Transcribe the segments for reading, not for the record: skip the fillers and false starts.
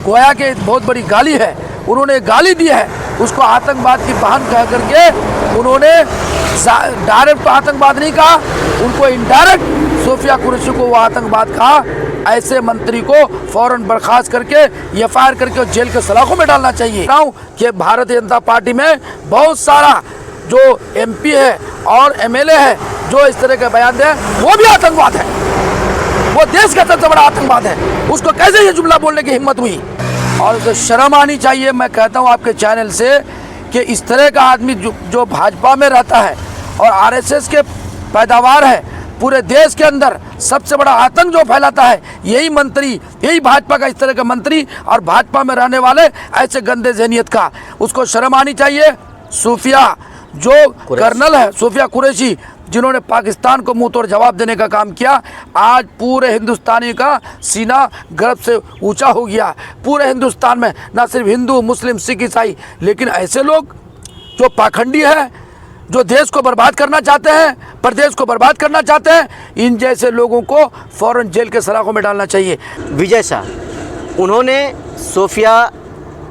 गोया के बहुत बड़ी गाली है, उन्होंने गाली दी है, उसको आतंकवाद की बहन कह करके उन्होंने डायरेक्ट तो आतंकवाद नहीं कहा, उनको इनडायरेक्ट सोफिया कुरैशी को वो आतंकवाद कहा। ऐसे मंत्री को फौरन बर्खास्त करके एफआईआर करके जेल के सलाखों में डालना चाहिए। कि भारतीय जनता पार्टी में बहुत सारा जो एमपी है और एमएलए है जो इस तरह के बयान दे, वो भी आतंकवाद है, वो देश का सबसे बड़ा आतंकवाद है। उसको कैसे ये जुमला बोलने की हिम्मत हुई? और उसे शर्म आनी चाहिए। मैं कहता हूँ आपके चैनल से कि इस तरह का आदमी जो भाजपा में रहता है और आरएसएस के पैदावार है, पूरे देश के अंदर सबसे बड़ा आतंक जो फैलाता है, यही मंत्री, यही भाजपा का इस तरह का मंत्री और भाजपा में रहने वाले ऐसे गंदे ज़हनियत का, उसको शर्म आनी चाहिए। सूफिया जो कर्नल है, सूफिया कुरैशी, जिन्होंने पाकिस्तान को मुंह तोड़ जवाब देने का काम किया, आज पूरे हिंदुस्तानी का सीना गर्व से ऊंचा हो गया। पूरे हिंदुस्तान में ना सिर्फ हिंदू, मुस्लिम, सिख, ईसाई, लेकिन ऐसे लोग जो पाखंडी है, जो देश को बर्बाद करना चाहते हैं, प्रदेश को बर्बाद करना चाहते हैं, इन जैसे लोगों को फौरन जेल के सलाखों में डालना चाहिए। विजय शाह, उन्होंने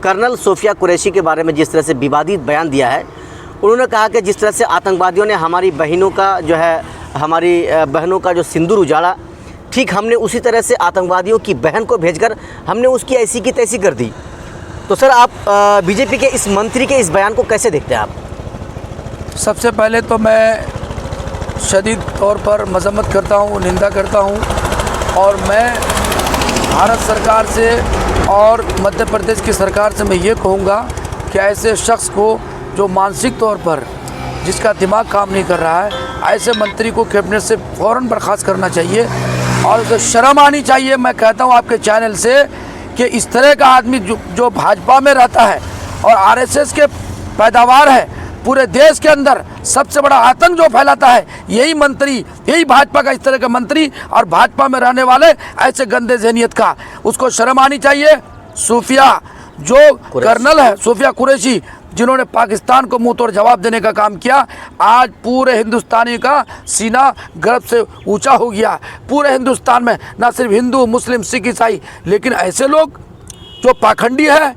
कर्नल सूफिया कुरैशी के बारे में जिस तरह से विवादित बयान दिया है, उन्होंने कहा कि जिस तरह से आतंकवादियों ने हमारी बहनों का जो सिंदूर उजाड़ा, ठीक हमने उसी तरह से आतंकवादियों की बहन को भेजकर हमने उसकी ऐसी की तैसी कर दी। तो सर, आप बीजेपी के इस मंत्री के इस बयान को कैसे देखते हैं आप? सबसे पहले तो मैं शदीद तौर पर मजम्मत करता हूँ, निंदा करता हूँ, और मैं भारत सरकार से और मध्य प्रदेश की सरकार से मैं ये कहूँगा कि ऐसे शख्स को जो मानसिक तौर पर जिसका दिमाग काम नहीं कर रहा है, ऐसे मंत्री को कैबिनेट से फ़ौरन बर्खास्त करना चाहिए और उसे शर्म आनी चाहिए। मैं कहता हूँ आपके चैनल से कि इस तरह का आदमी जो भाजपा में रहता है और आरएसएस के पैदावार है, पूरे देश के अंदर सबसे बड़ा आतंक जो फैलाता है, यही मंत्री, यही भाजपा का इस तरह का मंत्री और भाजपा में रहने वाले ऐसे गंदे ज़हनियत का, उसको शर्म आनी चाहिए। सूफिया जो कर्नल है, सूफिया कुरैशी, जिन्होंने पाकिस्तान को मुंह तोड़ जवाब देने का काम किया, आज पूरे हिंदुस्तानी का सीना गर्व से ऊंचा हो गया। पूरे हिंदुस्तान में ना सिर्फ हिंदू, मुस्लिम, सिख, ईसाई, लेकिन ऐसे लोग जो पाखंडी है,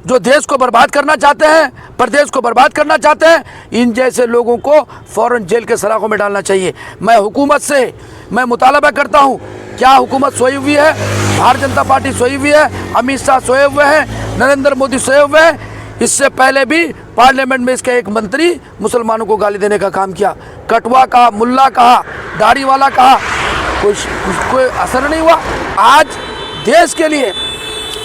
जो देश को बर्बाद करना चाहते हैं, प्रदेश को बर्बाद करना चाहते हैं, इन जैसे लोगों को फौरन जेल के सलाखों में डालना चाहिए। मैं हुकूमत से मैं मुतालबा करता हूँ, क्या हुकूमत सोई हुई है? भारतीय जनता पार्टी सोई हुई है, अमित शाह सोए हुए हैं, नरेंद्र मोदी सोए हुए हैं। इससे पहले भी पार्लियामेंट में इसका एक मंत्री मुसलमानों को गाली देने का काम किया, कटवा कहा, मुल्ला कहा, दाढ़ी वाला कहा, कोई असर नहीं हुआ। आज देश के लिए,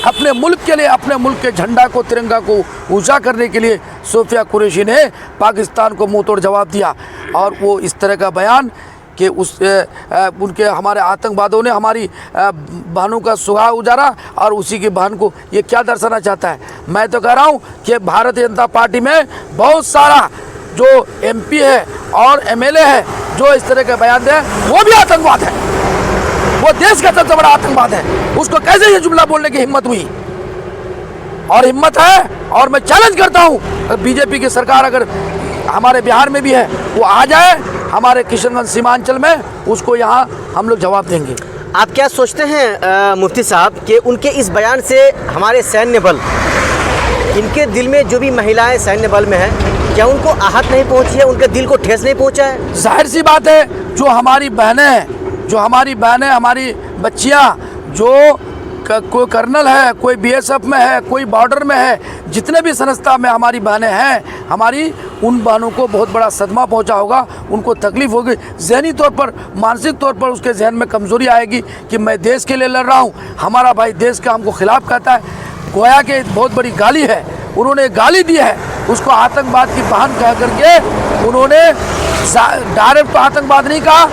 अपने मुल्क के लिए, अपने मुल्क के झंडा को, तिरंगा को ऊंचा करने के लिए सूफिया कुरैशी ने पाकिस्तान को मुंह तोड़ जवाब दिया। और वो इस तरह का बयान कि उनके हमारे आतंकवादियों ने हमारी बहनों का सुहाग उजाड़ा और उसी की बहन को, ये क्या दर्शाना चाहता है? मैं तो कह रहा हूँ कि भारतीय जनता पार्टी में बहुत सारा जो एमपी है और एमएलए है जो इस तरह के बयान दे, वो भी आतंकवाद है, वो देश का सबसे बड़ा आतंकवाद है। उसको कैसे ये जुमला बोलने की हिम्मत हुई? और हिम्मत है, और मैं चैलेंज करता हूँ, बीजेपी की सरकार अगर हमारे बिहार में भी है, वो आ जाए हमारे किशनगंज सीमांचल में, उसको यहाँ हम लोग जवाब देंगे। आप क्या सोचते हैं मुफ्ती साहब कि उनके इस बयान से हमारे सैन्य बल, इनके दिल में जो भी महिलाएं सैन्य बल में हैं, क्या उनको आहत नहीं पहुंची है, उनके दिल को ठेस नहीं पहुंचा है? जाहिर सी बात है, जो हमारी बहनें हैं, हमारी बच्चियाँ, जो कोई कर्नल है, कोई बीएसएफ में है, कोई बॉर्डर में है, जितने भी संस्था में हमारी बहनें हैं, हमारी उन बहनों को बहुत बड़ा सदमा पहुंचा होगा, उनको तकलीफ़ होगी, ज़हनी तौर पर, मानसिक तौर पर उसके जहन में कमज़ोरी आएगी कि मैं देश के लिए लड़ रहा हूं, हमारा भाई देश का हमको खिलाफ कहता है। गोया के बहुत बड़ी गाली है, उन्होंने गाली दी है, उसको आतंकवाद की बहन कह करके उन्होंने डायरेक्ट तो आतंकवाद नहीं कहा,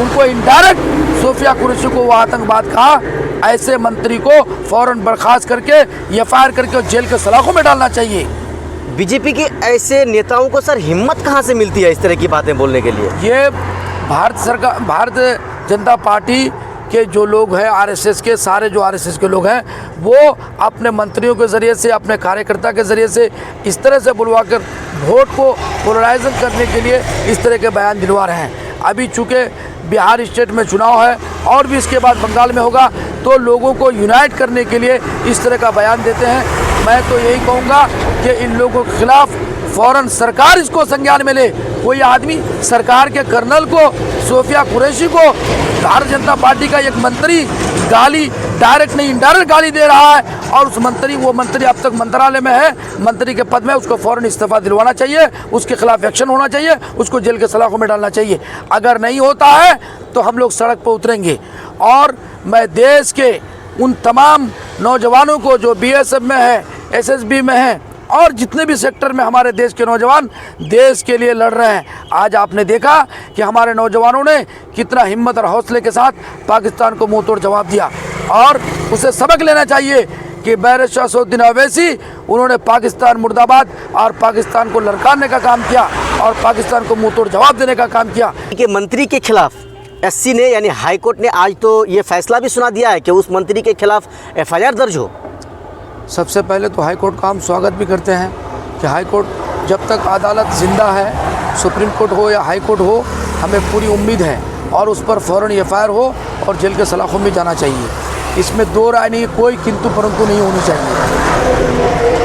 उनको इनडायरेक्ट सूफिया कुरैशी को वो आतंकवाद कहा। ऐसे मंत्री को फौरन बर्खास्त करके एफआईआर करके जेल के सलाखों में डालना चाहिए। बीजेपी के ऐसे नेताओं को सर हिम्मत कहाँ से मिलती है इस तरह की बातें बोलने के लिए? ये भारतीय जनता पार्टी के जो लोग हैं, आरएसएस के सारे जो आरएसएस के लोग हैं, वो अपने मंत्रियों के ज़रिए से, अपने कार्यकर्ता के ज़रिए से इस तरह से बुलवाकर वोट को पोलराइजन करने के लिए इस तरह के बयान दिलवा रहे हैं। अभी चूँकि बिहार स्टेट में चुनाव है और भी इसके बाद बंगाल में होगा, तो लोगों को यूनाइट करने के लिए इस तरह का बयान देते हैं। मैं तो यही कहूँगा कि इन लोगों के खिलाफ फ़ौरन सरकार इसको संज्ञान में ले। कोई आदमी सरकार के कर्नल को, सोफिया कुरैशी को, भारतीय जनता पार्टी का एक मंत्री गाली, डायरेक्ट नहीं इनडायरेक्ट गाली दे रहा है, और उस मंत्री, वो मंत्री अब तक मंत्रालय में है, मंत्री के पद में, उसको फ़ौरन इस्तीफा दिलवाना चाहिए, उसके खिलाफ एक्शन होना चाहिए, उसको जेल के सलाखों में डालना चाहिए। अगर नहीं होता है तो हम लोग सड़क पर उतरेंगे। और मैं देश के उन तमाम नौजवानों को जो बीएसएफ में है, एसएसबी में है, और जितने भी सेक्टर में हमारे देश के नौजवान देश के लिए लड़ रहे हैं, आज आपने देखा कि हमारे नौजवानों ने कितना हिम्मत और हौसले के साथ पाकिस्तान को मुंह तोड़ जवाब दिया, और उसे सबक लेना चाहिए कि बैरिस्टर असदुद्दीन ओवैसी, उन्होंने पाकिस्तान मुर्दाबाद और पाकिस्तान को ललकारने का काम किया और पाकिस्तान को मुंह तोड़ जवाब देने का काम किया। कि मंत्री के खिलाफ एससी ने यानी हाई कोर्ट ने आज तो ये फैसला भी सुना दिया है कि उस मंत्री के खिलाफ एफआईआर दर्ज हो। सबसे पहले तो हाई कोर्ट का हम स्वागत भी करते हैं कि हाई कोर्ट, जब तक अदालत जिंदा है, सुप्रीम कोर्ट हो या हाई कोर्ट हो, हमें पूरी उम्मीद है और उस पर फ़ौरन एफआईआर हो और जेल के सलाखों में जाना चाहिए। इसमें दो राय नहीं, कोई किंतु परंतु नहीं होनी चाहिए।